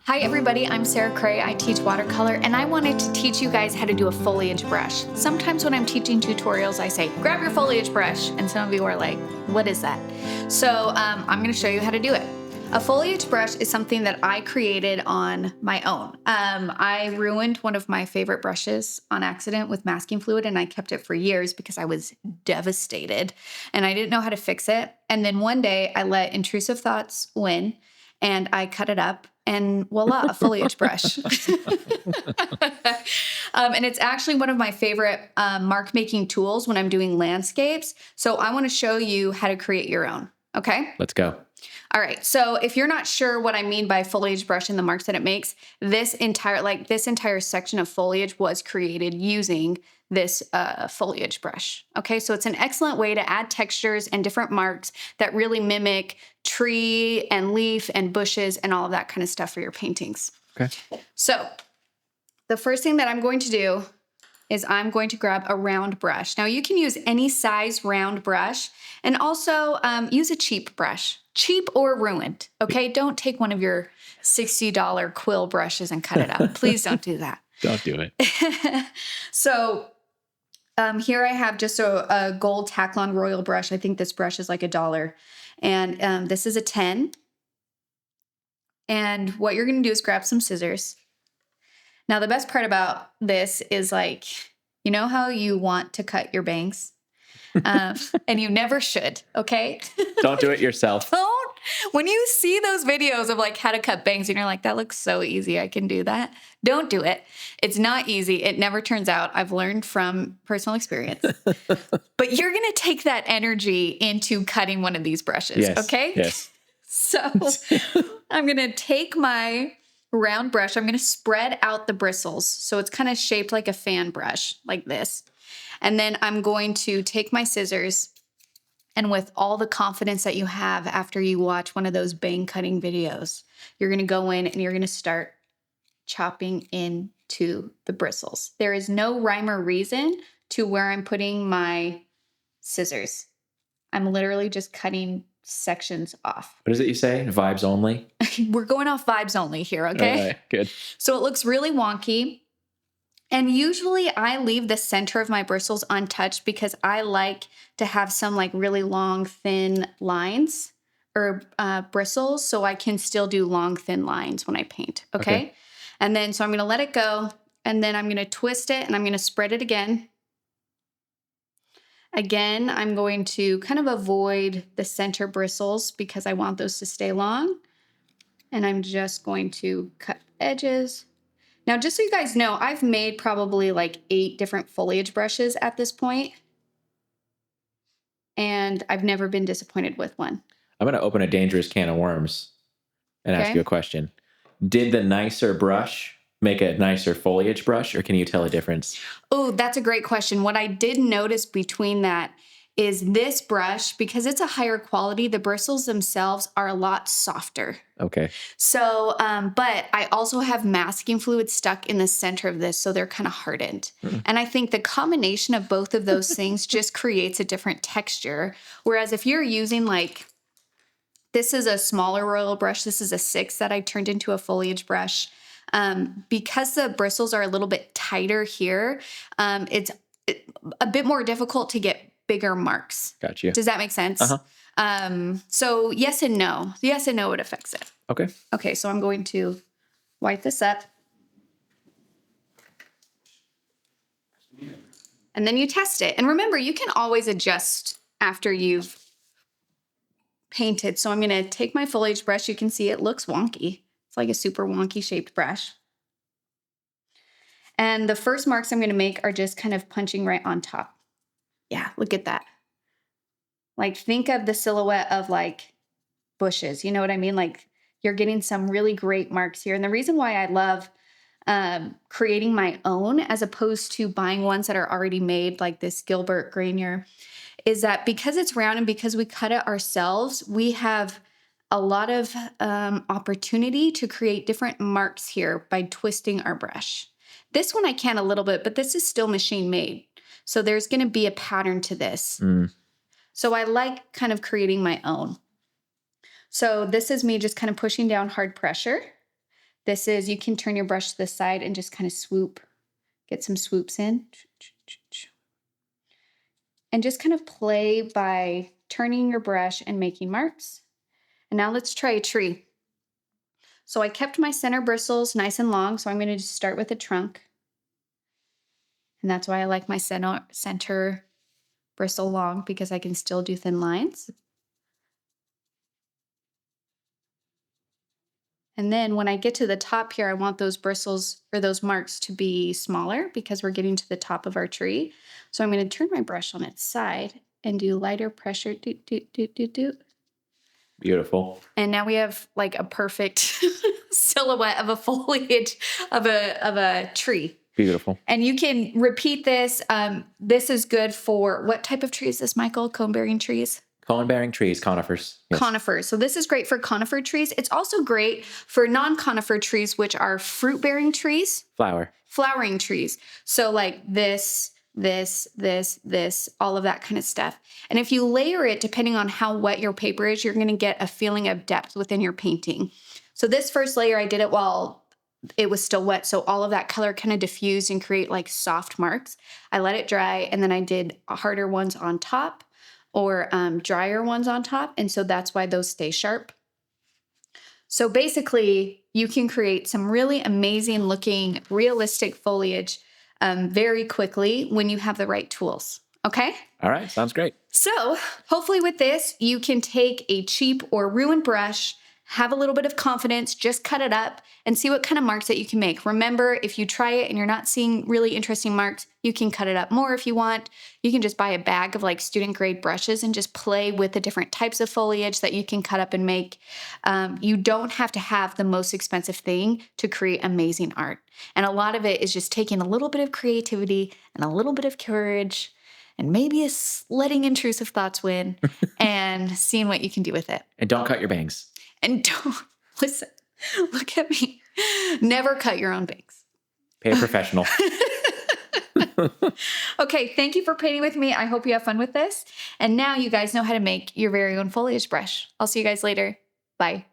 Hi everybody, I'm Sarah Cray. I teach watercolor and I wanted to teach you guys how to do a foliage brush. Sometimes when I'm teaching tutorials, I say, grab your foliage brush. And some of you are like, what is that? So I'm gonna show you how to do it. A foliage brush is something that I created on my own. I ruined one of my favorite brushes on accident with masking fluid and I kept it for years because I was devastated and I didn't know how to fix it. And then one day I let intrusive thoughts win and I cut it up and voila, a foliage brush. And it's actually one of my favorite mark making tools when I'm doing landscapes. So I want to show you how to create your own. Okay? Let's go. All right. So if you're not sure what I mean by foliage brush and the marks that it makes, this entire section of foliage was created using this foliage brush. Okay. So it's an excellent way to add textures and different marks that really mimic tree and leaf and bushes and all of that kind of stuff for your paintings. Okay. So the first thing that I'm going to do is I'm going to grab a round brush. Now you can use any size round brush and also use a cheap brush, cheap or ruined. Okay. Don't take one of your $60 quill brushes and cut it up. Please don't do that. Don't do it. So here I have just a gold Taklon Royal brush. I think this brush is like $1. And this is a 10. And what you're going to do is grab some scissors. Now, the best part about this is like, you know how you want to cut your bangs? And you never should, okay? Don't do it yourself. Don't. When you see those videos of like how to cut bangs and you're like, that looks so easy, I can do that. Don't do it. It's not easy. It never turns out. I've learned from personal experience. But you're going to take that energy into cutting one of these brushes, Yes, okay? yes. So I'm going to take my round brush. I'm going to spread out the bristles. So it's kind of shaped like a fan brush, like this. And then I'm going to take my scissors and with all the confidence that you have after you watch one of those bang cutting videos, you're going to go in and you're going to start chopping into the bristles. There is no rhyme or reason to where I'm putting my scissors. I'm literally just cutting sections off. What is it you say? Vibes only? We're going off vibes only here, okay? All right, good. So it looks really wonky. And usually I leave the center of my bristles untouched because I like to have some like really long, thin lines or bristles so I can still do long, thin lines when I paint, okay? And then, so I'm going to let it go and then I'm going to twist it and I'm going to spread it again. Again, I'm going to kind of avoid the center bristles because I want those to stay long. And I'm just going to cut edges. Now, just so you guys know, I've made probably like 8 different foliage brushes at this point, and I've never been disappointed with one. I'm going to open a dangerous can of worms and ask you a question. Did the nicer brush make a nicer foliage brush, or can you tell a difference? Oh, that's a great question. What I did notice between that is this brush, because it's a higher quality, the bristles themselves are a lot softer. Okay. So, but I also have masking fluid stuck in the center of this, so they're kind of hardened. And I think the combination of both of those things just creates a different texture. Whereas if you're using like, this is a smaller royal brush, this is a 6 that I turned into a foliage brush. Because the bristles are a little bit tighter here, it's a bit more difficult to get bigger marks. Gotcha. Does that make sense? Uh-huh. So yes and no. Yes and no, it affects it. Okay. Okay, so I'm going to wipe this up. And then you test it. And remember, you can always adjust after you've painted. So I'm going to take my foliage brush. You can see it looks wonky. It's like a super wonky shaped brush. And the first marks I'm going to make are just kind of punching right on top. Yeah, look at that. Like think of the silhouette of like bushes. You know what I mean? Like you're getting some really great marks here. And the reason why I love creating my own as opposed to buying ones that are already made like this Gilbert Grenier is that because it's round and because we cut it ourselves, we have a lot of opportunity to create different marks here by twisting our brush. This one I can a little bit, but this is still machine made. So there's going to be a pattern to this. So I like kind of creating my own. So this is me just kind of pushing down hard pressure This is, you can turn your brush to the side and just kind of swoop, get some swoops in. And just kind of play by turning your brush and making marks. And now let's try a tree. So I kept my center bristles nice and long, so I'm going to just start with the trunk. And that's why I like my center bristle long, because I can still do thin lines. And then when I get to the top here, I want those bristles or those marks to be smaller because we're getting to the top of our tree. So I'm going to turn my brush on its side and do lighter pressure. Beautiful. And now we have like a perfect silhouette of a foliage of a tree. Beautiful. And you can repeat this. This is good for what type of tree is this, Michael? Cone-bearing trees? Cone-bearing trees, conifers. Yes. Conifers. So this is great for conifer trees. It's also great for non-conifer trees, which are fruit-bearing trees. Flowering trees. So like this, all of that kind of stuff. And if you layer it, depending on how wet your paper is, you're going to get a feeling of depth within your painting. So this first layer, I did it while it was still wet. So all of that color kind of diffused and create like soft marks. I let it dry, and then I did harder ones on top, or drier ones on top. And so that's why those stay sharp. So basically, you can create some really amazing looking, realistic foliage very quickly when you have the right tools. Okay? All right. Sounds great. So hopefully with this, you can take a cheap or ruined brush, have a little bit of confidence, just cut it up and see what kind of marks that you can make. Remember, if you try it and you're not seeing really interesting marks, you can cut it up more if you want. You can just buy a bag of like student grade brushes and just play with the different types of foliage that you can cut up and make. You don't have to have the most expensive thing to create amazing art. And a lot of it is just taking a little bit of creativity and a little bit of courage and maybe letting intrusive thoughts win and seeing what you can do with it. And don't cut your bangs. And don't, listen, look at me. Never cut your own bangs. Pay a professional. Okay, thank you for painting with me. I hope you have fun with this. And now you guys know how to make your very own foliage brush. I'll see you guys later. Bye.